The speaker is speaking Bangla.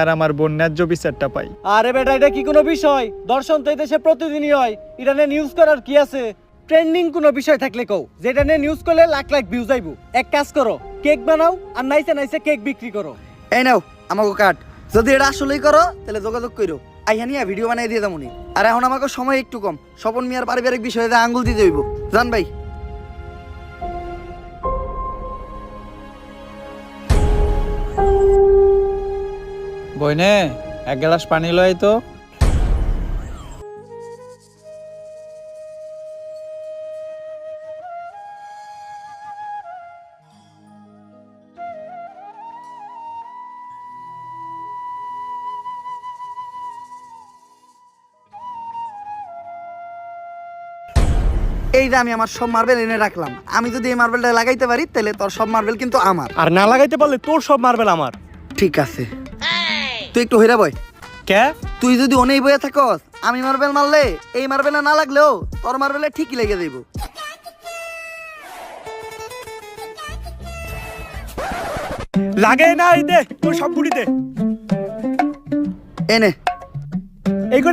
আর আমার বোন ন্যায্য বিচারটা পাই। আরে বেটা, এটা কি কোনো বিষয়? দর্শন তো এই দেশে প্রতিদিনই হয়, এটা নিয়ে নিউজ করার কি আছে? ট্রেন্ডিং কোনো বিষয় থাকলে কও, যেটা নিয়ে নিউজ করলে লাখ লাখ ভিউজ আইবো। এক কাজ করো, কেক বানাও আর নাইসে নাইসে কেক বিক্রি করো। এই নাও আমাকে কাট, যদি এটা আসলেই করো তাহলে যোগাযোগ করো, আইহানিয়া ভিডিও বানিয়ে দিয়ে দামুনি। আর এখন আমাকে সময় একটু কম, স্বপন মিয়ার পারিবারিক বিষয়ে আঙ্গুল দিতে হইব। জান ভাই, বইনে এক গ্লাস পানি লয় তো। এই যে আমি আমার সব মার্বেল এনে রাখলাম, আমি যদি এই মার্বেলটা লাগাইতে পারি তাহলে তোর সব মার্বেল কিন্তু আমার। আর না লাগাইতে পারলে তোর সব মার্বেল আমার। ঠিক আছে, তুই একটু হইরা বয়। কে? তুই যদি অনেক বয়ে থাকস, আমি মার্বেল মারলে এই মার্বেলে না লাগলেও তোর মার্বেলে ঠিকই লেগে যাইব। লাগে না, এই দে তোর সব বুড়ি দে। এনে